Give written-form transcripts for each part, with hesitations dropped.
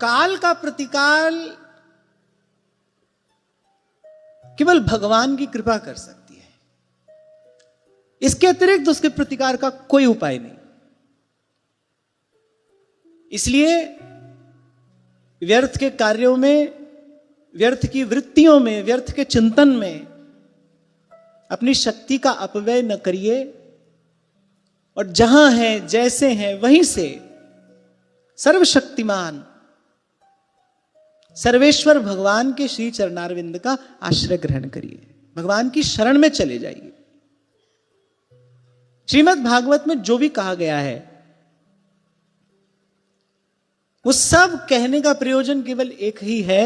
काल का प्रतिकाल केवल भगवान की कृपा कर सकती है, इसके अतिरिक्त उसके प्रतिकार का कोई उपाय नहीं। इसलिए व्यर्थ के कार्यों में, व्यर्थ की वृत्तियों में, व्यर्थ के चिंतन में अपनी शक्ति का अपव्यय न करिए, और जहां है जैसे हैं वहीं से सर्वशक्तिमान सर्वेश्वर भगवान के श्री चरणारविंद का आश्रय ग्रहण करिए, भगवान की शरण में चले जाइए। श्रीमद् भागवत में जो भी कहा गया है वो सब कहने का प्रयोजन केवल एक ही है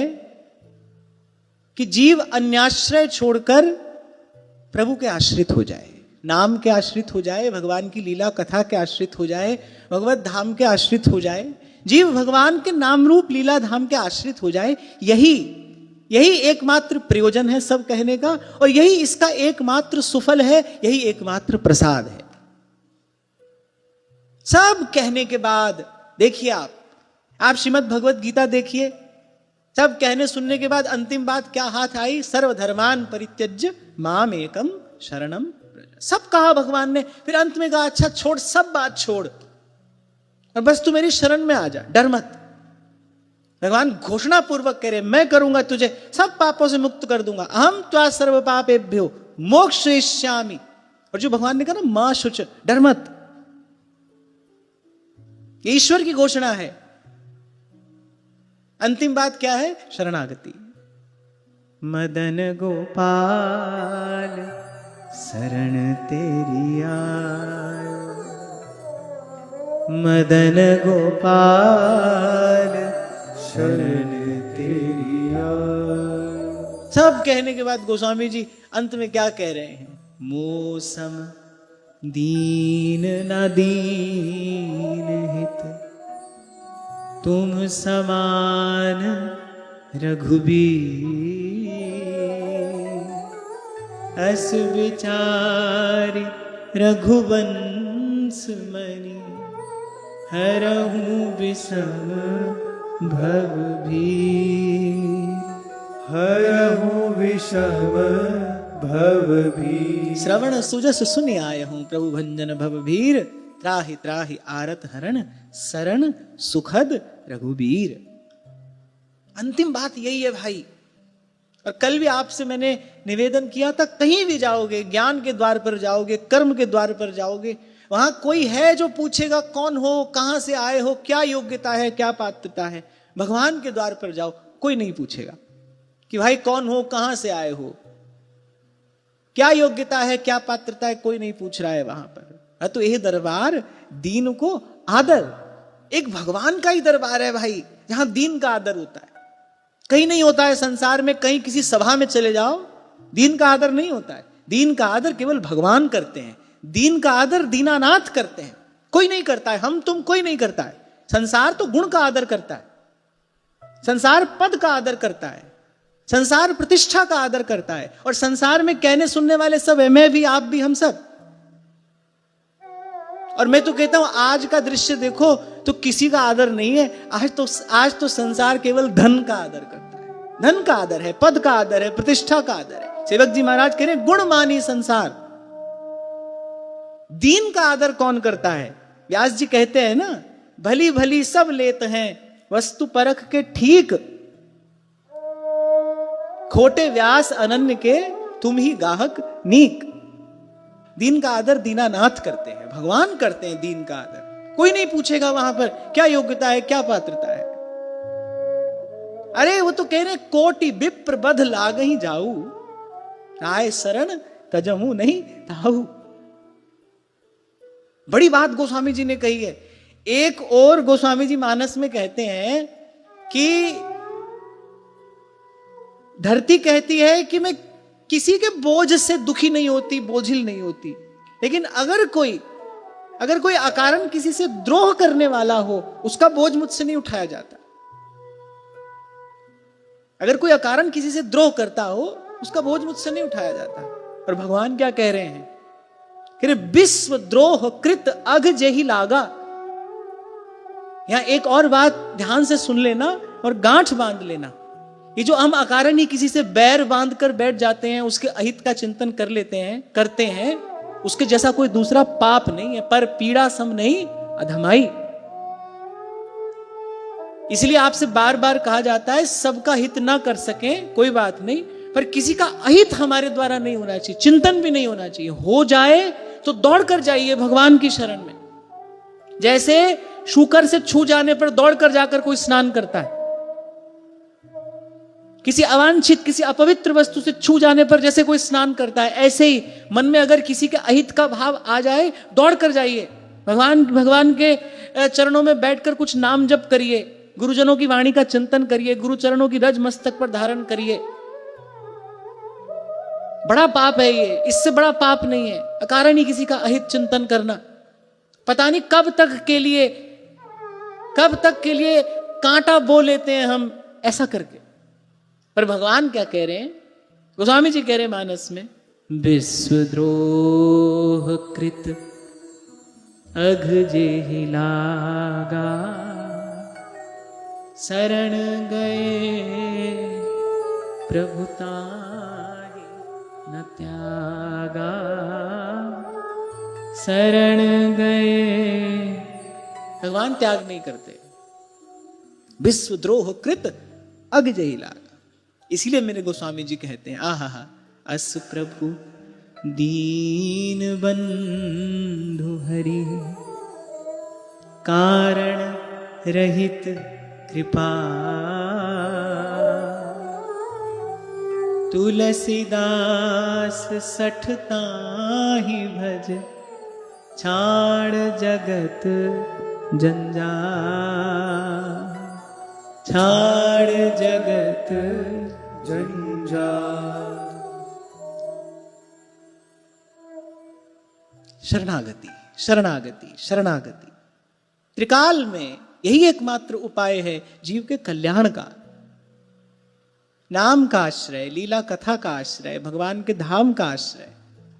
कि जीव अन्याश्रय छोड़कर प्रभु के आश्रित हो जाए, नाम के आश्रित हो जाए, भगवान की लीला कथा के आश्रित हो जाए, भगवत धाम के आश्रित हो जाए, जीव भगवान के नाम रूप लीला धाम के आश्रित हो जाए। यही एकमात्र प्रयोजन है सब कहने का, और यही इसका एकमात्र सुफल है, यही एकमात्र प्रसाद है। सब कहने के बाद देखिए, आप श्रीमद् भगवत गीता देखिए, सब कहने सुनने के बाद अंतिम बात क्या हाथ आई? सर्वधर्मान परित्यज्य माम एकम शरणम व्रज। सब कहा भगवान ने, फिर अंत में कहा अच्छा छोड़, सब बात छोड़ और बस तू मेरी शरण में आ जा, डर मत। भगवान घोषणा पूर्वक कह रहे मैं करूंगा तुझे सब पापों से मुक्त कर दूंगा, अहम त्वा सर्व पापेभ्यो मोक्षयिष्यामि। और जो भगवान ने कहा ना मां शुच, डर मत, ये ईश्वर की घोषणा है। अंतिम बात क्या है? शरणागति। मदन गोपाल शरण तेरी आए, मदन गोपाल शरण तेरी आए। सब कहने के बाद गोस्वामी जी अंत में क्या कह रहे हैं? मोसम दीन न दीन हित तुम समान रघुबीर, अस विचारि रघुवंश मणि हरहु विषम भवभीर, हरहु विषम भवभीर। श्रवण सुजस सुनि आय हूं प्रभु भंजन भवभीर, त्राहि त्राहि आरत हरण शरण सुखद रघुबीर। अंतिम बात यही है भाई। और कल भी आपसे मैंने निवेदन किया था, कहीं भी जाओगे, ज्ञान के द्वार पर जाओगे, कर्म के द्वार पर जाओगे, वहां कोई है जो पूछेगा कौन हो, कहां से आए हो, क्या योग्यता है, क्या पात्रता है। भगवान के द्वार पर जाओ, कोई नहीं पूछेगा कि भाई कौन हो, कहां से आए हो, क्या योग्यता है, क्या पात्रता है, कोई नहीं पूछ रहा है वहां पर। तो यह दरबार दीन को आदर, एक भगवान का ही दरबार है भाई, जहां दीन का आदर होता है। कहीं नहीं होता है संसार में, कहीं किसी सभा में चले जाओ दीन का आदर नहीं होता है। दीन का आदर केवल भगवान करते हैं, दीन का आदर दीनानाथ करते हैं, कोई नहीं करता है, हम तुम कोई नहीं करता है। संसार तो गुण का आदर करता है, संसार पद का आदर करता है, संसार प्रतिष्ठा का आदर करता है, और संसार में कहने सुनने वाले सब है, मैं भी, आप भी, हम सब। और मैं तो कहता हूं आज का दृश्य देखो तो किसी का आदर नहीं है। आज तो संसार केवल धन का आदर करता है, धन का आदर है, पद का आदर है, प्रतिष्ठा का आदर है। सेवक जी महाराज कह रहे गुण मानी संसार, दीन का आदर कौन करता है? व्यास जी कहते हैं ना, भली भली सब लेत हैं वस्तु परख के ठीक, खोटे व्यास अनन्य के तुम ही गाहक नीक। दीन का आदर दीनानाथ करते हैं, भगवान करते हैं दीन का आदर। कोई नहीं पूछेगा वहां पर क्या योग्यता है, क्या पात्रता है। अरे वो तो कह रहे कोटि विप्र बध लाग ही जाऊ, आए शरण तजमू नहीं ताऊ। बड़ी बात गोस्वामी जी ने कही है। एक और गोस्वामी जी मानस में कहते हैं कि धरती कहती है कि मैं किसी के बोझ से दुखी नहीं होती, बोझिल नहीं होती, लेकिन अगर कोई अकारण किसी से द्रोह करने वाला हो, उसका बोझ मुझसे नहीं उठाया जाता। अगर कोई अकारण किसी से द्रोह करता हो, उसका बोझ मुझसे नहीं उठाया जाता। और भगवान क्या कह रहे हैं? कह रहे विश्व द्रोह कृत अघ जेहि लागा, यहां एक और बात ध्यान से सुन लेना और गांठ बांध लेना। ये जो हम अकारण ही किसी से बैर बांध कर बैठ जाते हैं, उसके अहित का चिंतन करते हैं, उसके जैसा कोई दूसरा पाप नहीं है। पर पीड़ा सम नहीं अधमाई। इसलिए आपसे बार बार कहा जाता है सबका हित ना कर सकें कोई बात नहीं, पर किसी का अहित हमारे द्वारा नहीं होना चाहिए, चिंतन भी नहीं होना चाहिए। हो जाए तो दौड़ कर जाइए भगवान की शरण में। जैसे शूकर से छू जाने पर दौड़ कर जाकर कोई स्नान करता है, किसी अवांछित किसी अपवित्र वस्तु से छू जाने पर जैसे कोई स्नान करता है, ऐसे ही मन में अगर किसी के अहित का भाव आ जाए दौड़ कर जाइए भगवान के चरणों में बैठकर कुछ नाम जप करिए, गुरुजनों की वाणी का चिंतन करिए, गुरु चरणों की रज मस्तक पर धारण करिए। बड़ा पाप है ये, इससे बड़ा पाप नहीं है अकारण ही किसी का अहित चिंतन करना। पता नहीं कब तक के लिए कांटा बो लेते हैं हम ऐसा करके। पर भगवान क्या कह रहे हैं, गोस्वामी जी कह रहे हैं मानस में, विश्वद्रोह कृत अघ जेहि लागा, शरण गए प्रभुताहि न त्यागा, शरण गए। भगवान त्याग नहीं करते। विश्वद्रोह कृत अघ जेहि लागा। इसीलिए मेरे गोस्वामी जी कहते हैं, आहा अस प्रभु दीन बंधु हरि, कारण रहित कृपा, तुलसीदास सठताहि भज, छाड़ जगत जंजाल, छाड़ जगत जंजाल। शरणागति शरणागति शरणागति। त्रिकाल में यही एकमात्र उपाय है जीव के कल्याण का। नाम का आश्रय, लीला कथा का आश्रय, भगवान के धाम का आश्रय।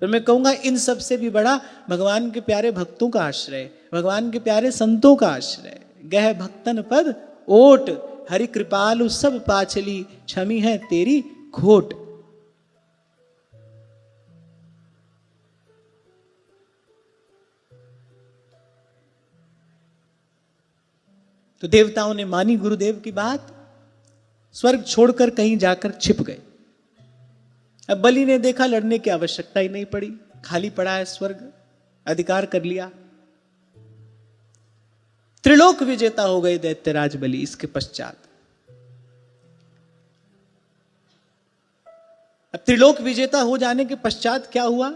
तो मैं कहूंगा इन सब से भी बड़ा भगवान के प्यारे भक्तों का आश्रय, भगवान के प्यारे संतों का आश्रय। गह भक्तन पद ओट, हरि कृपालु सब पाछली, क्षमी है तेरी खोट। तो देवताओं ने मानी गुरुदेव की बात, स्वर्ग छोड़कर कहीं जाकर छिप गए। अब बलि ने देखा लड़ने की आवश्यकता ही नहीं पड़ी, खाली पड़ा है स्वर्ग, अधिकार कर लिया। त्रिलोक विजेता हो गए दैत्यराज बलि। इसके पश्चात अब त्रिलोक विजेता हो जाने के पश्चात क्या हुआ,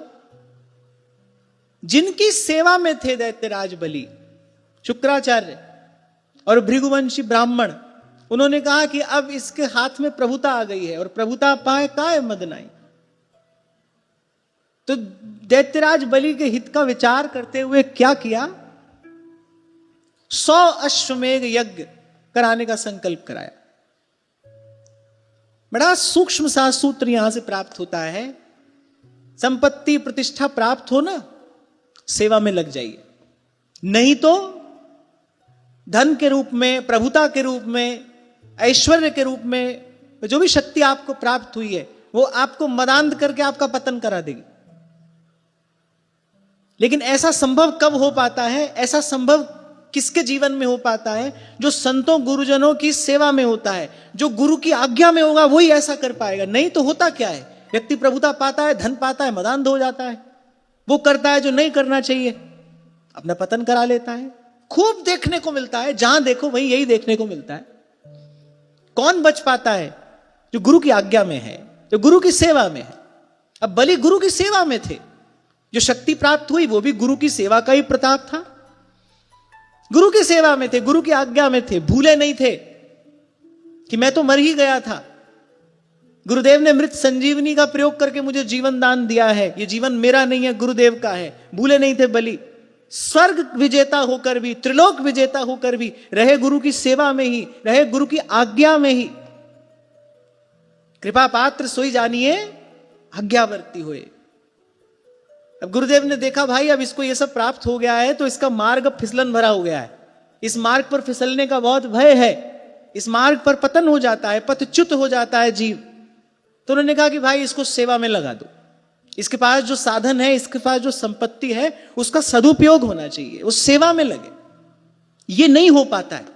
जिनकी सेवा में थे दैत्यराज बलि, शुक्राचार्य और भृगुवंशी ब्राह्मण, उन्होंने कहा कि अब इसके हाथ में प्रभुता आ गई है और प्रभुता पाए काय मदनाई। तो दैत्यराज बलि के हित का विचार करते हुए क्या किया, 100 अश्वमेध यज्ञ कराने का संकल्प कराया। बड़ा सूक्ष्म सा सूत्र यहां से प्राप्त होता है। संपत्ति प्रतिष्ठा प्राप्त हो ना, सेवा में लग जाइए, नहीं तो धन के रूप में, प्रभुता के रूप में, ऐश्वर्य के रूप में जो भी शक्ति आपको प्राप्त हुई है वो आपको मदांध करके आपका पतन करा देगी। लेकिन ऐसा संभव कब हो पाता है, ऐसा संभव किसके जीवन में हो पाता है, जो संतों गुरुजनों की सेवा में होता है, जो गुरु की आज्ञा में होगा वही ऐसा कर पाएगा। नहीं तो होता क्या है, व्यक्ति प्रभुता पाता है, धन पाता है, मदांध हो जाता है, वो करता है जो नहीं करना चाहिए, अपना पतन करा लेता है। खूब देखने को मिलता है, जहां देखो वहीं यही देखने को मिलता है। कौन बच पाता है, जो गुरु की आज्ञा में है, जो गुरु की सेवा में है। अब बलि गुरु की सेवा में थे, जो शक्ति प्राप्त हुई वो भी गुरु की सेवा का ही प्रताप था। गुरु की सेवा में थे, गुरु की आज्ञा में थे, भूले नहीं थे कि मैं तो मर ही गया था, गुरुदेव ने मृत संजीवनी का प्रयोग करके मुझे जीवन दान दिया है, ये जीवन मेरा नहीं है गुरुदेव का है। भूले नहीं थे बलि। स्वर्ग विजेता होकर भी, त्रिलोक विजेता होकर भी रहे गुरु की सेवा में ही, रहे गुरु की आज्ञा में ही। कृपा पात्र सोई जानिए आज्ञावर्ती हुए। अब गुरुदेव ने देखा भाई अब इसको ये सब प्राप्त हो गया है तो इसका मार्ग फिसलन भरा हो गया है, इस मार्ग पर फिसलने का बहुत भय है, इस मार्ग पर पतन हो जाता है, पथच्युत हो जाता है जीव। तो उन्होंने कहा कि भाई इसको सेवा में लगा दो, इसके पास जो साधन है, इसके पास जो संपत्ति है, उसका सदुपयोग होना चाहिए, उस सेवा में लगे। ये नहीं हो पाता है।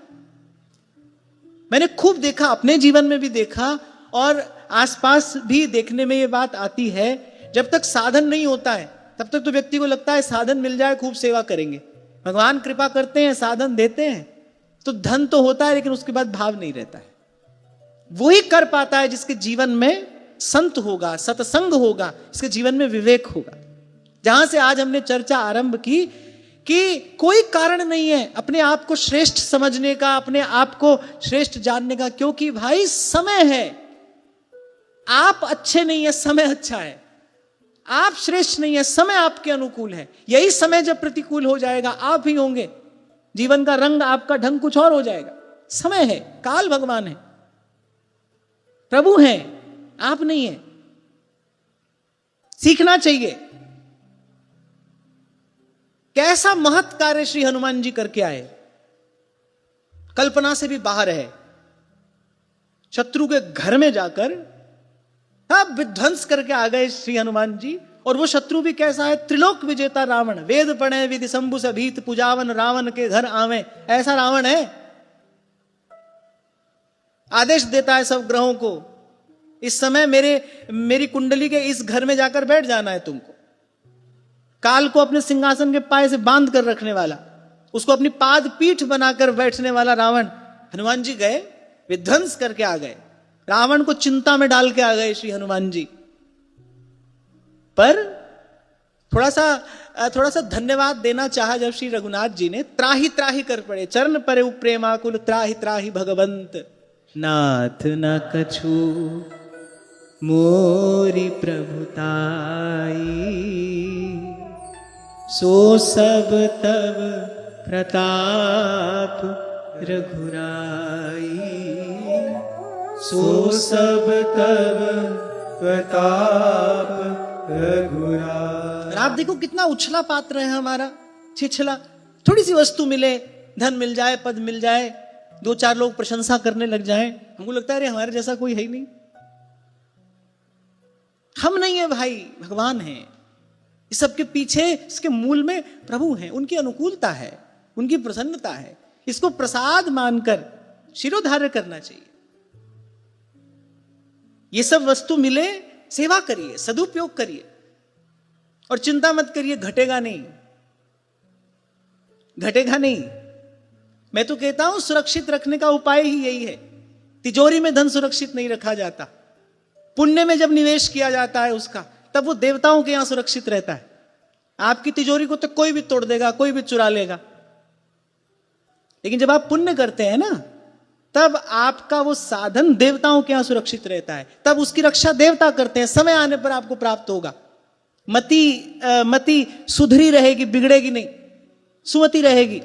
मैंने खूब देखा, अपने जीवन में भी देखा और आसपास भी देखने में ये बात आती है। जब तक साधन नहीं होता है तब तक तो व्यक्ति को लगता है साधन मिल जाए खूब सेवा करेंगे, भगवान कृपा करते हैं, साधन देते हैं तो धन तो होता है, लेकिन उसके बाद भाव नहीं रहता है। वही कर पाता है जिसके जीवन में संत होगा, सत्संग होगा, इसके जीवन में विवेक होगा। जहां से आज हमने चर्चा आरंभ की कि कोई कारण नहीं है अपने आप को श्रेष्ठ समझने का, अपने आप को श्रेष्ठ जानने का, क्योंकि भाई समय है। आप अच्छे नहीं है, समय अच्छा है। आप श्रेष्ठ नहीं है, समय आपके अनुकूल है। यही समय जब प्रतिकूल हो जाएगा, आप ही होंगे, जीवन का रंग, आपका ढंग कुछ और हो जाएगा। समय है, काल भगवान है, प्रभु हैं, आप नहीं है। सीखना चाहिए। कैसा महत् कार्य श्री हनुमान जी करके आए, कल्पना से भी बाहर है। शत्रु के घर में जाकर विध्वंस करके आ गए श्री हनुमान जी। और वो शत्रु भी कैसा है, त्रिलोक विजेता रावण, वेद पढ़े विधि शंभु से भीत पुजावन, रावण के घर आवे, ऐसा रावण है। आदेश देता है सब ग्रहों को, इस समय मेरी कुंडली के इस घर में जाकर बैठ जाना है तुमको। काल को अपने सिंहासन के पाए से बांध कर रखने वाला, उसको अपनी पाद पीठ बनाकर बैठने वाला रावण, हनुमान जी गए, विध्वंस करके आ गए। रावण को चिंता में डाल के आ गए श्री हनुमान जी। पर थोड़ा सा धन्यवाद देना चाहा जब श्री रघुनाथ जी ने त्राही त्राही कर पड़े, चरण परे प्रेमाकुल त्राही त्राही भगवंत, नाथ न कछु मोरी प्रभुताई, सो सब तब प्रताप रघुराई, सो सब तब प्रताप रघुराई। आप देखो कितना उछला पात्र है हमारा, छिछला। थोड़ी सी वस्तु मिले, धन मिल जाए, पद मिल जाए, दो चार लोग प्रशंसा करने लग जाएं, हमको लगता है अरे हमारे जैसा कोई है ही नहीं। हम नहीं है भाई, भगवान है। इस सबके पीछे, इसके मूल में प्रभु हैं, उनकी अनुकूलता है, उनकी प्रसन्नता है। इसको प्रसाद मानकर शिरोधार्य करना चाहिए। ये सब वस्तु मिले, सेवा करिए, सदुपयोग करिए और चिंता मत करिए, घटेगा नहीं, घटेगा नहीं। मैं तो कहता हूं सुरक्षित रखने का उपाय ही यही है। तिजोरी में धन सुरक्षित नहीं रखा जाता, पुण्य में जब निवेश किया जाता है उसका, तब वो देवताओं के यहां सुरक्षित रहता है। आपकी तिजोरी को तो कोई भी तोड़ देगा, कोई भी चुरा लेगा, लेकिन जब आप पुण्य करते हैं ना, तब आपका वो साधन देवताओं के यहां सुरक्षित रहता है, तब उसकी रक्षा देवता करते हैं। समय आने पर आपको प्राप्त होगा। मति सुधरी रहेगी, बिगड़ेगी नहीं, सुमति रहेगी।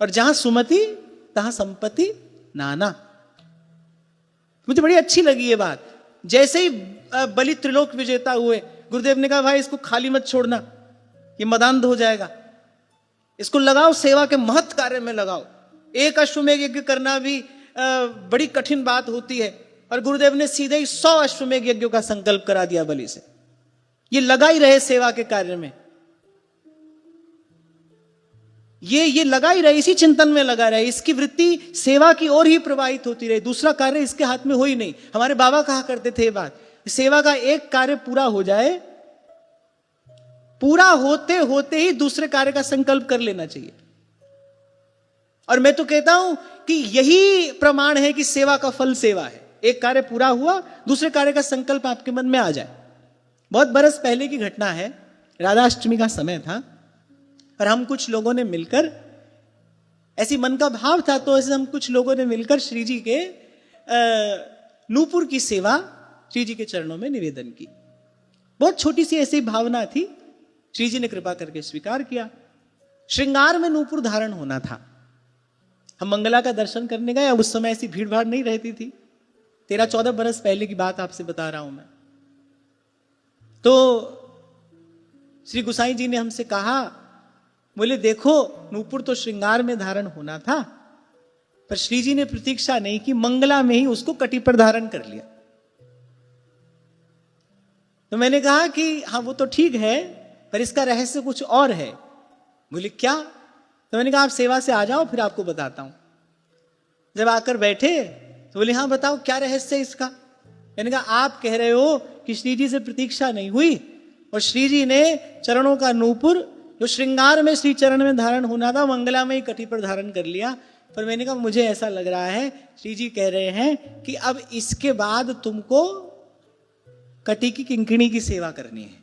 और जहां सुमति तहां संपत्ति नाना। मुझे बड़ी अच्छी लगी ये बात। जैसे ही बलि त्रिलोक विजेता हुए, गुरुदेव ने कहा भाई इसको खाली मत छोड़ना, ये मदान्ध हो जाएगा, इसको लगाओ, सेवा के महत् कार्य में लगाओ। एक अश्वमेघ यज्ञ करना भी बड़ी कठिन बात होती है, और गुरुदेव ने सीधे ही 100 अश्वमेघ यज्ञों का संकल्प करा दिया बलि से। ये लगा ही रहे सेवा के कार्य में, ये लगा ही रहे, इसी चिंतन में लगा रहे, इसकी वृत्ति सेवा की ओर ही प्रवाहित होती रहे, दूसरा कार्य इसके हाथ में हो ही नहीं। हमारे बाबा कहा करते थे ये बात, सेवा का एक कार्य पूरा हो जाए, पूरा होते होते ही दूसरे कार्य का संकल्प कर लेना चाहिए। और मैं तो कहता हूं कि यही प्रमाण है कि सेवा का फल सेवा है। एक कार्य पूरा हुआ, दूसरे कार्य का संकल्प आपके मन में आ जाए। बहुत बरस पहले की घटना है, राधाष्टमी का समय था और हम कुछ लोगों ने मिलकर, ऐसी मन का भाव था तो ऐसे हम कुछ लोगों ने मिलकर श्री जी के नूपुर की सेवा श्री जी के चरणों में निवेदन की। बहुत छोटी सी ऐसी भावना थी, श्री जी ने कृपा करके स्वीकार किया। श्रृंगार में नूपुर धारण होना था। हम मंगला का दर्शन करने गए, उस समय ऐसी भीड़ भाड़ नहीं रहती थी, 13-14 बरस पहले की बात आपसे बता रहा हूं मैं। तो श्री गुसाई जी ने हमसे कहा बोले देखो, नूपुर तो श्रृंगार में धारण होना था, पर श्री जी ने प्रतीक्षा नहीं की, मंगला में ही उसको कटी पर धारण कर लिया। तो मैंने कहा कि हाँ वो तो ठीक है, पर इसका रहस्य कुछ और है। बोले क्या? तो मैंने कहा आप सेवा से आ जाओ, फिर आपको बताता हूं। जब आकर बैठे तो बोले हाँ बताओ क्या रहस्य है इसका। मैंने कहा आप कह रहे हो कि श्री जी से प्रतीक्षा नहीं हुई और श्री जी ने चरणों का नूपुर जो श्रृंगार में श्री चरण में धारण होना था, मंगला में ही कटी पर धारण कर लिया। पर मैंने कहा मुझे ऐसा लग रहा है श्री जी कह रहे हैं कि अब इसके बाद तुमको कटी की किंकिणी की सेवा करनी है।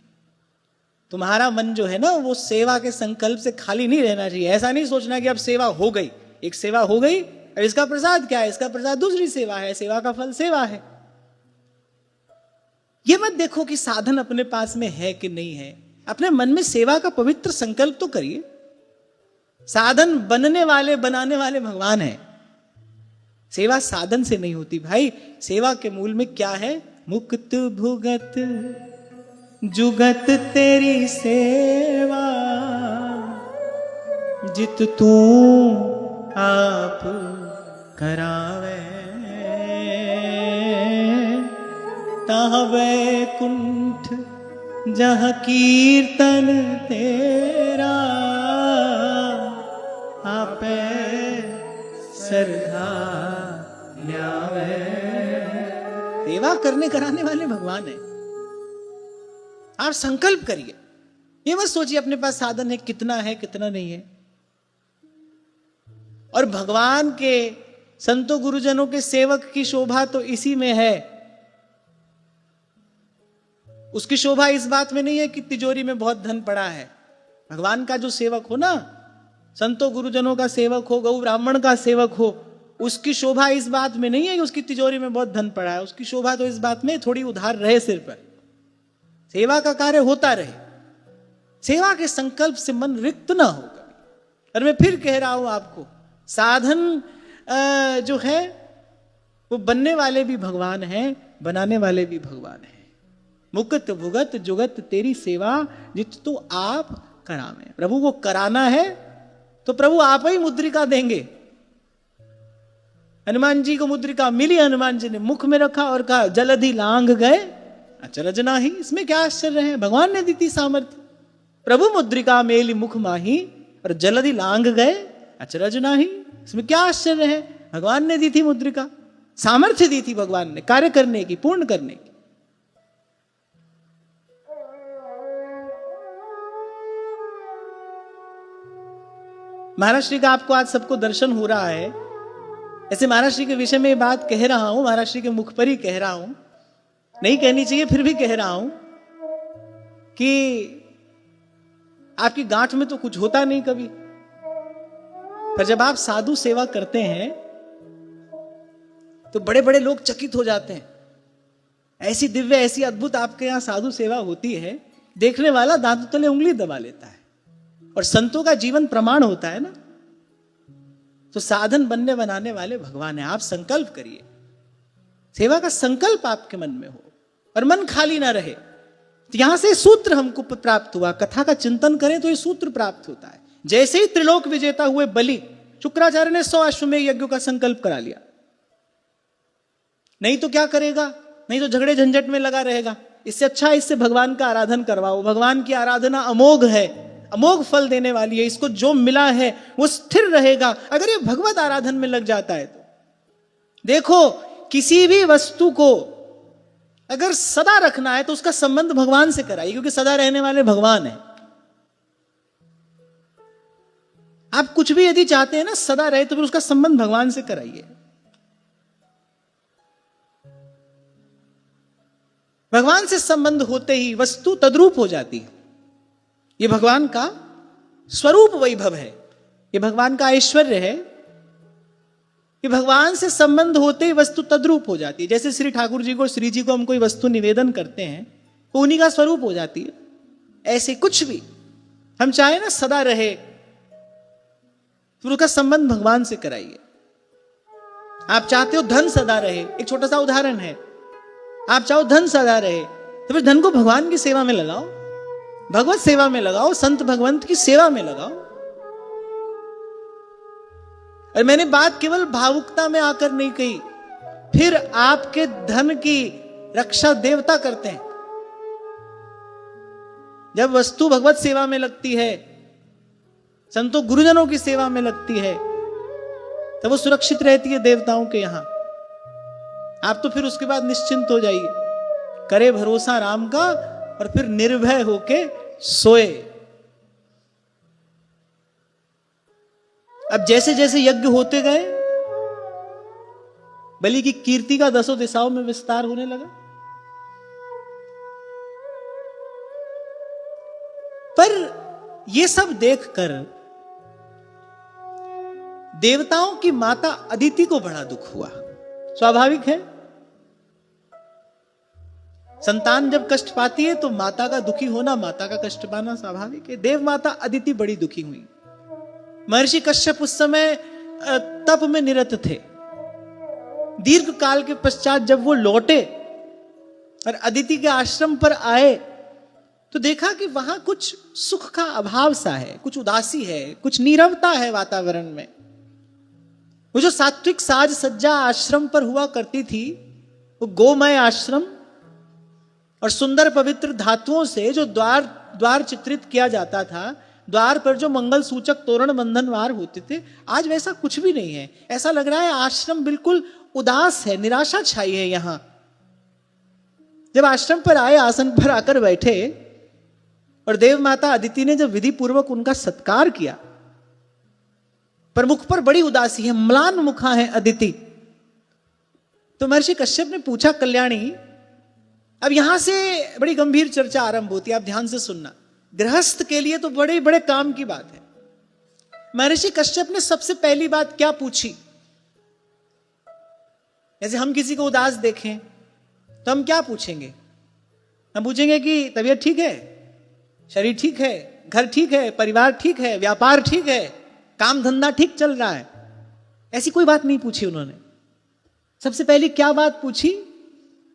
तुम्हारा मन जो है ना वो सेवा के संकल्प से खाली नहीं रहना चाहिए। ऐसा नहीं सोचना कि अब सेवा हो गई, एक सेवा हो गई, अब इसका प्रसाद क्या है, इसका प्रसाद दूसरी सेवा है, सेवा का फल सेवा है। ये मत देखो कि साधन अपने पास में है कि नहीं है। अपने मन में सेवा का पवित्र संकल्प तो करिए। साधन बनने वाले बनाने वाले भगवान है, सेवा साधन से नहीं होती भाई। सेवा के मूल में क्या है? मुक्त भुगत जुगत तेरी सेवा, जित तू आप करावे, ताह वैकुंठ जहाँ कीर्तन तेरा, आपे श्रद्धा ल्यावे। सेवा करने कराने वाले भगवान है। आप संकल्प करिए, ये मत सोचिए अपने पास साधन है कितना नहीं है। और भगवान के संतों गुरुजनों के सेवक की शोभा तो इसी में है। उसकी शोभा इस बात में नहीं है कि तिजोरी में बहुत धन पड़ा है। भगवान का जो सेवक हो ना, संतों गुरुजनों का सेवक हो, गौ ब्राह्मण का सेवक हो, उसकी शोभा इस बात में नहीं है कि उसकी तिजोरी में बहुत धन पड़ा है। उसकी शोभा तो इस बात में थोड़ी उधार रहे सिर पर, सेवा का कार्य होता रहे, सेवा के संकल्प से मन रिक्त ना हो कभी। और मैं फिर कह रहा हूं आपको, साधन जो है वो बनने वाले भी भगवान हैं, बनाने वाले भी भगवान हैं। मुक्त भुगत जुगत तेरी सेवा, जित तू आप करावे। प्रभु को कराना है तो प्रभु आप ही मुद्रिका देंगे। हनुमान जी को मुद्रिका मिली, हनुमान जी ने मुख में रखा और कहा जलधि लांघ गए अचरज नाही। इसमें क्या आश्चर्य है? भगवान ने दी थी सामर्थ्य। प्रभु मुद्रिका मेली मुख माही और जलधि लांघ गए अचरज नाही। इसमें क्या आश्चर्य है? भगवान ने दी थी मुद्रिका, सामर्थ्य दी थी भगवान ने कार्य करने की, पूर्ण करने की। महाराज श्री का आपको आज सबको दर्शन हो रहा है। ऐसे महाराज श्री के विषय में बात कह रहा हूं, महाराज श्री के मुख पर ही कह रहा हूं, नहीं कहनी चाहिए फिर भी कह रहा हूं कि आपकी गांठ में तो कुछ होता नहीं कभी, पर जब आप साधु सेवा करते हैं तो बड़े बड़े लोग चकित हो जाते हैं। ऐसी दिव्य ऐसी अद्भुत आपके यहां साधु सेवा होती है, देखने वाला दांतों तले उंगली दबा लेता है। और संतों का जीवन प्रमाण होता है ना। तो साधन बनने बनाने वाले भगवान है। आप संकल्प करिए, सेवा का संकल्प आपके मन में हो और मन खाली ना रहे। तो यहां से सूत्र हमको प्राप्त हुआ, कथा का चिंतन करें तो ये सूत्र प्राप्त होता है। जैसे ही त्रिलोक विजेता हुए बलि, शुक्राचार्य ने 100 अश्वमेध यज्ञों का संकल्प करा लिया। नहीं तो क्या करेगा? नहीं तो झगड़े झंझट में लगा रहेगा। इससे अच्छा इससे भगवान का आराधन करवाओ। भगवान की आराधना अमोघ है, अमोघ फल देने वाली है। इसको जो मिला है वो स्थिर रहेगा अगर ये भगवत आराधन में लग जाता है तो। देखो, किसी भी वस्तु को अगर सदा रखना है तो उसका संबंध भगवान से कराइए, क्योंकि सदा रहने वाले भगवान है। आप कुछ भी यदि चाहते हैं ना सदा रहे, तो फिर उसका संबंध भगवान से कराइए। भगवान से संबंध होते ही वस्तु तद्रूप हो जाती है। ये भगवान का स्वरूप वैभव है, ये भगवान का ऐश्वर्य है कि भगवान से संबंध होते ही वस्तु तद्रूप हो जाती है। जैसे श्री ठाकुर जी को, श्री जी को हम कोई वस्तु निवेदन करते हैं तो उन्हीं का स्वरूप हो जाती है। ऐसे कुछ भी हम चाहे ना सदा रहे, तो उसका संबंध भगवान से कराइए। आप चाहते हो धन सदा रहे, एक छोटा सा उदाहरण है। आप चाहो धन सदा रहे तो फिर धन को भगवान की सेवा में लगाओ, भगवत सेवा में लगाओ, संत भगवंत की सेवा में लगाओ। और मैंने बात केवल भावुकता में आकर नहीं कही। फिर आपके धन की रक्षा देवता करते हैं। जब वस्तु भगवत सेवा में लगती है, संतों गुरुजनों की सेवा में लगती है, तब वो सुरक्षित रहती है देवताओं के यहां। आप तो फिर उसके बाद निश्चिंत हो जाइए, करे भरोसा राम का और फिर निर्भय होके सोए। अब जैसे जैसे यज्ञ होते गए, बलि की कीर्ति का दसों दिशाओं में विस्तार होने लगा। पर यह सब देखकर देवताओं की माता अदिति को बड़ा दुख हुआ। स्वाभाविक है, संतान जब कष्ट पाती है तो माता का दुखी होना, माता का कष्ट पाना स्वाभाविक है। देव माता अदिति बड़ी दुखी हुई। महर्षि कश्यप उस समय तप में निरत थे। दीर्घ काल के पश्चात जब वो लौटे और अदिति के आश्रम पर आए तो देखा कि वहां कुछ सुख का अभाव सा है, कुछ उदासी है, कुछ नीरवता है वातावरण में। वो जो सात्विक साज सज्जा आश्रम पर हुआ करती थी, वो गोमय आश्रम और सुंदर पवित्र धातुओं से जो द्वार चित्रित किया जाता था, द्वार पर जो मंगल सूचक तोरण बंधनवार होते थे, आज वैसा कुछ भी नहीं है। ऐसा लग रहा है आश्रम बिल्कुल उदास है, निराशा छाई है यहां। जब आश्रम पर आए, आसन पर आकर बैठे और देव माता अदिति ने जब विधि पूर्वक उनका सत्कार किया, पर मुख पर बड़ी उदासी है, म्लान मुखा है अदिति। तो महर्षि कश्यप ने पूछा, कल्याणी, अब यहां से बड़ी गंभीर चर्चा आरंभ होती है, आप ध्यान से सुनना। गृहस्थ के लिए तो बड़े बड़े काम की बात है। महर्षि कश्यप ने सबसे पहली बात क्या पूछी? जैसे हम किसी को उदास देखें तो हम क्या पूछेंगे? हम पूछेंगे कि तबीयत ठीक है, शरीर ठीक है, घर ठीक है, परिवार ठीक है, व्यापार ठीक है, काम धंधा ठीक चल रहा है। ऐसी कोई बात नहीं पूछी उन्होंने। सबसे पहले क्या बात पूछी?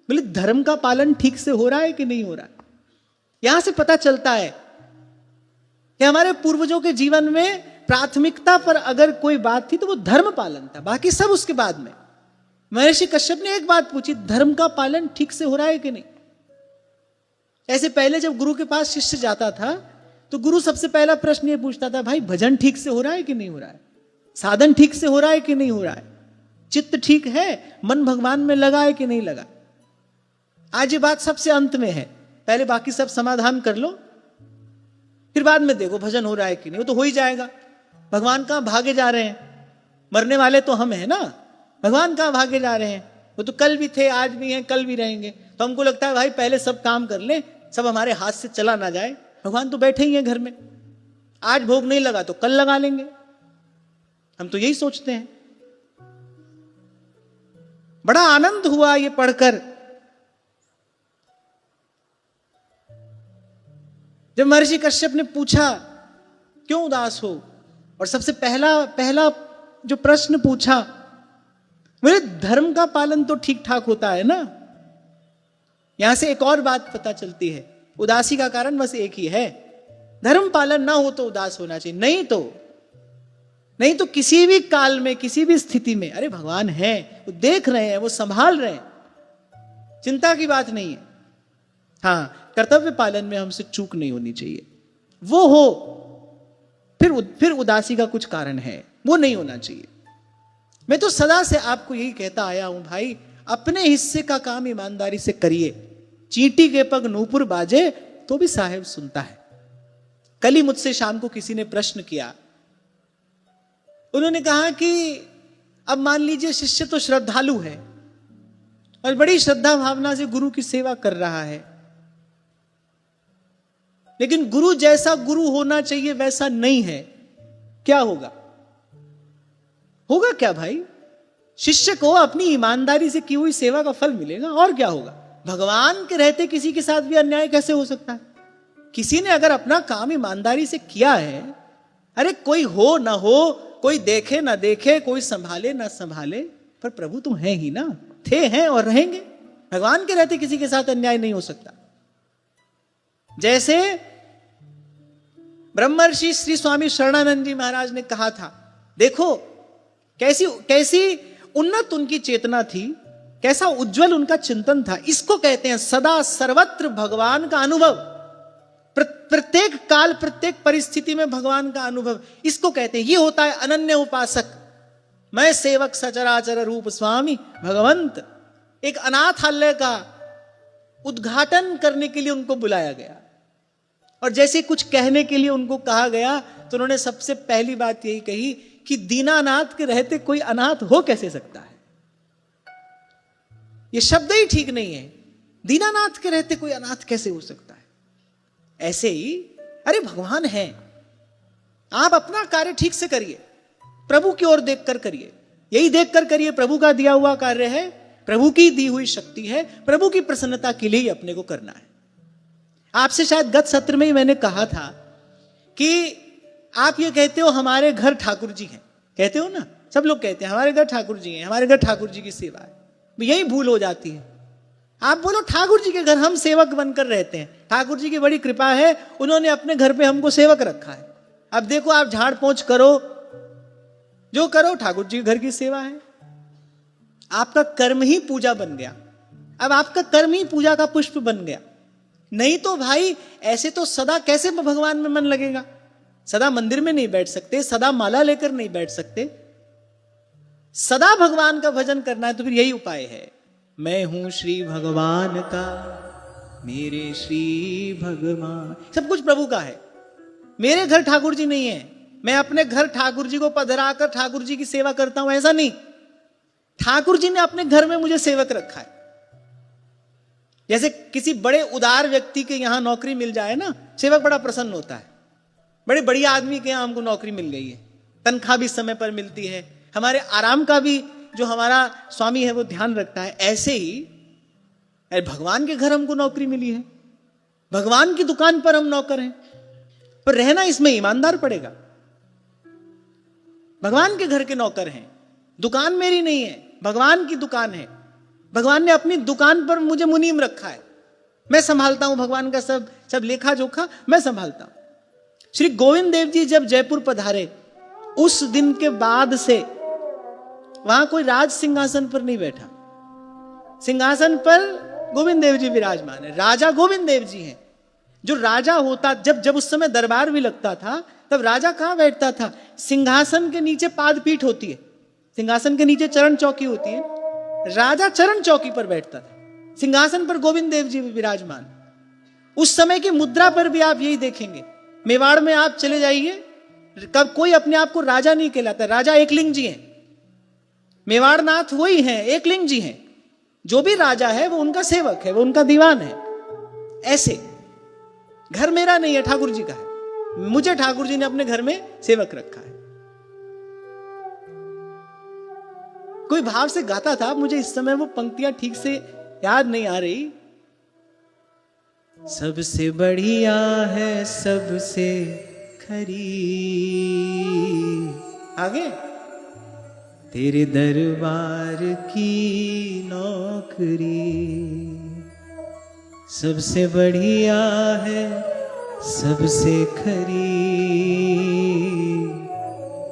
बोले धर्म का पालन ठीक से हो रहा है कि नहीं हो रहा है। यहां से पता चलता है कि हमारे पूर्वजों के जीवन में प्राथमिकता पर अगर कोई बात थी तो वो धर्म पालन था, बाकी सब उसके बाद में। महर्षि कश्यप ने एक बात पूछी, धर्म का पालन ठीक से हो रहा है कि नहीं। ऐसे पहले जब गुरु के पास शिष्य जाता था तो गुरु सबसे पहला प्रश्न ये पूछता था, भाई भजन ठीक से हो रहा है कि नहीं हो रहा है, साधन ठीक से हो रहा है कि नहीं हो रहा है, चित्त ठीक है, मन भगवान में लगा है कि नहीं लगा। आज ये बात सबसे अंत में है, पहले बाकी सब समाधान कर लो, फिर बाद में देखो भजन हो रहा है कि नहीं। वो तो हो ही जाएगा। भगवान कहां भागे जा रहे हैं? मरने वाले तो हम हैं ना, भगवान कहां भागे जा रहे हैं? वो तो कल भी थे, आज भी हैं, कल भी रहेंगे। तो हमको लगता है भाई पहले सब काम कर ले, सब हमारे हाथ से चला ना जाए। भगवान तो बैठे ही हैं घर में, आज भोग नहीं लगा तो कल लगा लेंगे। हम तो यही सोचते हैं। बड़ा आनंद हुआ ये पढ़कर। जब महर्षि कश्यप ने पूछा क्यों उदास हो, और सबसे पहला जो प्रश्न पूछा, बोले धर्म का पालन तो ठीक ठाक होता है ना। यहां से एक और बात पता चलती है, उदासी का कारण बस एक ही है, धर्म पालन ना हो तो उदास होना चाहिए। नहीं तो किसी भी काल में, किसी भी स्थिति में, अरे भगवान है, वो देख रहे हैं, वो संभाल रहे हैं, चिंता की बात नहीं है। हाँ, कर्तव्य पालन में हमसे चूक नहीं होनी चाहिए। वो हो फिर उदासी का कुछ कारण है, वो नहीं होना चाहिए। मैं तो सदा से आपको यही कहता आया हूं, भाई अपने हिस्से का काम ईमानदारी से करिए। चींटी के पग नूपुर बाजे तो भी साहेब सुनता है। कल ही मुझसे शाम को किसी ने प्रश्न किया। उन्होंने कहा कि अब मान लीजिए शिष्य तो श्रद्धालु है और बड़ी श्रद्धा भावना से गुरु की सेवा कर रहा है, लेकिन गुरु जैसा गुरु होना चाहिए वैसा नहीं है, क्या होगा? होगा क्या भाई? शिष्य को अपनी ईमानदारी से की हुई सेवा का फल मिलेगा, और क्या होगा? भगवान के रहते किसी के साथ भी अन्याय कैसे हो सकता है? किसी ने अगर अपना काम ईमानदारी से किया है, अरे कोई हो ना हो, कोई देखे ना देखे, कोई संभाले ना संभाले, पर प्रभु तो हैं ही ना, थे, हैं और रहेंगे। भगवान के रहते किसी के साथ अन्याय नहीं हो सकता। जैसे ब्रह्मर्षि श्री स्वामी शरणानंद जी महाराज ने कहा था, देखो कैसी कैसी उन्नत उनकी चेतना थी, कैसा उज्जवल उनका चिंतन था। इसको कहते हैं सदा सर्वत्र भगवान का अनुभव, प्रत्येक काल प्रत्येक परिस्थिति में भगवान का अनुभव, इसको कहते हैं। ये होता है अनन्य उपासक। मैं सेवक सचराचर रूप स्वामी भगवंत। एक अनाथालय का उद्घाटन करने के लिए उनको बुलाया गया, और जैसे कुछ कहने के लिए उनको कहा गया तो उन्होंने सबसे पहली बात यही कही कि दीनानाथ के रहते कोई अनाथ हो कैसे सकता है। ये शब्द ही ठीक नहीं है, दीनानाथ के रहते कोई अनाथ कैसे हो सकता है। ऐसे ही अरे भगवान है, आप अपना कार्य ठीक से करिए, प्रभु की ओर देखकर करिए, यही देखकर करिए प्रभु का दिया हुआ कार्य है, प्रभु की दी हुई शक्ति है, प्रभु की प्रसन्नता के लिए ही अपने को करना है। आपसे शायद गत सत्र में ही मैंने कहा था कि आप ये कहते हो हमारे घर ठाकुर जी हैं, कहते हो ना, सब लोग कहते हैं हमारे घर ठाकुर जी हैं, हमारे घर ठाकुर जी की सेवा है। यही भूल हो जाती है। आप बोलो ठाकुर जी के घर हम सेवक बनकर रहते हैं, ठाकुर जी की बड़ी कृपा है, उन्होंने अपने घर पे हमको सेवक रखा है। अब देखो आप झाड़ पोंछ करो, जो करो ठाकुर जी के घर की सेवा है। आपका कर्म ही पूजा बन गया। अब आपका कर्म ही पूजा का पुष्प बन गया। नहीं तो भाई ऐसे तो सदा कैसे भगवान में मन लगेगा। सदा मंदिर में नहीं बैठ सकते, सदा माला लेकर नहीं बैठ सकते। सदा भगवान का भजन करना है तो फिर यही उपाय है। मैं हूं श्री भगवान का, मेरे श्री भगवान, सब कुछ प्रभु का है। मेरे घर ठाकुर जी नहीं है, मैं अपने घर ठाकुर जी को पधराकर ठाकुर जी की सेवा करता हूं, ऐसा नहीं। ठाकुर जी ने अपने घर में मुझे सेवक रखा है। जैसे किसी बड़े उदार व्यक्ति के यहां नौकरी मिल जाए ना, सेवक बड़ा प्रसन्न होता है। बड़े बढ़िया आदमी के यहां हमको नौकरी मिल गई है, तनख्वाह भी समय पर मिलती है, हमारे आराम का भी जो हमारा स्वामी है वो ध्यान रखता है। ऐसे ही अरे भगवान के घर हमको नौकरी मिली है, भगवान की दुकान पर हम नौकर हैं, पर रहना इसमें ईमानदार पड़ेगा। भगवान के घर के नौकर हैं, दुकान मेरी नहीं है, भगवान की दुकान है। भगवान ने अपनी दुकान पर मुझे मुनीम रखा है, मैं संभालता हूं भगवान का सब लेखा जोखा मैं संभालता हूं। श्री गोविंद देव जी जब जयपुर पधारे, उस दिन के बाद से वहां कोई राज सिंहासन पर नहीं बैठा। सिंहासन पर गोविंद देव जी विराजमान है, राजा गोविंद देव जी हैं। जो राजा होता, जब उस समय दरबार भी लगता था, तब राजा कहां बैठता था? सिंहासन के नीचे पादपीठ होती है, सिंहासन के नीचे चरण चौकी होती है, राजा चरण चौकी पर बैठता था, सिंहासन पर गोविंद देव जी विराजमान। उस समय की मुद्रा पर भी आप यही देखेंगे। मेवाड़ में आप चले जाइए, कब कोई अपने आप को राजा नहीं कहलाता, राजा एकलिंग जी हैं। मेवाड़ नाथ वही हैं, एकलिंग जी हैं। जो भी राजा है वो उनका सेवक है, वो उनका दीवान है। ऐसे घर मेरा नहीं है, ठाकुर जी का है, मुझे ठाकुर जी ने अपने घर में सेवक रखा है। कोई भाव से गाता था, मुझे इस समय वो पंक्तियां ठीक से याद नहीं आ रही। सबसे बढ़िया है सबसे खरी, आगे तेरे दरबार की नौकरी, सबसे बढ़िया है सबसे खरी,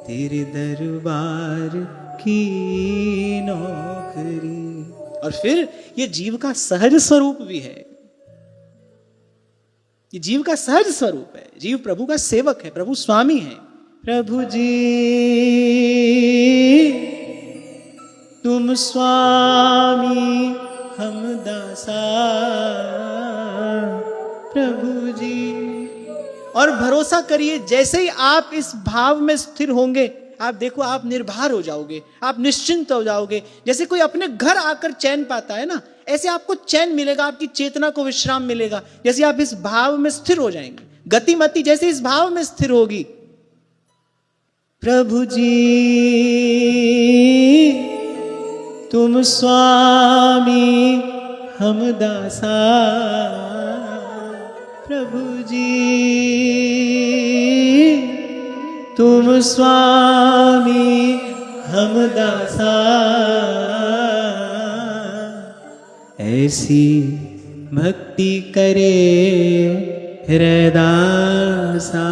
तेरे दरबार की नौकरी। और फिर ये जीव का सहज स्वरूप भी है, ये जीव का सहज स्वरूप है। जीव प्रभु का सेवक है, प्रभु स्वामी है। प्रभु जी तुम स्वामी हम दासा, प्रभु जी। और भरोसा करिए, जैसे ही आप इस भाव में स्थिर होंगे, आप देखो आप निर्भर हो जाओगे, आप निश्चिंत हो जाओगे। जैसे कोई अपने घर आकर चैन पाता है ना, ऐसे आपको चैन मिलेगा, आपकी चेतना को विश्राम मिलेगा, जैसे आप इस भाव में स्थिर हो जाएंगे। गतिमति जैसे इस भाव में स्थिर होगी। प्रभु जी तुम स्वामी हम दासा, प्रभु जी तुम स्वामी हम दासा, ऐसी भक्ति करे हृदयदासा।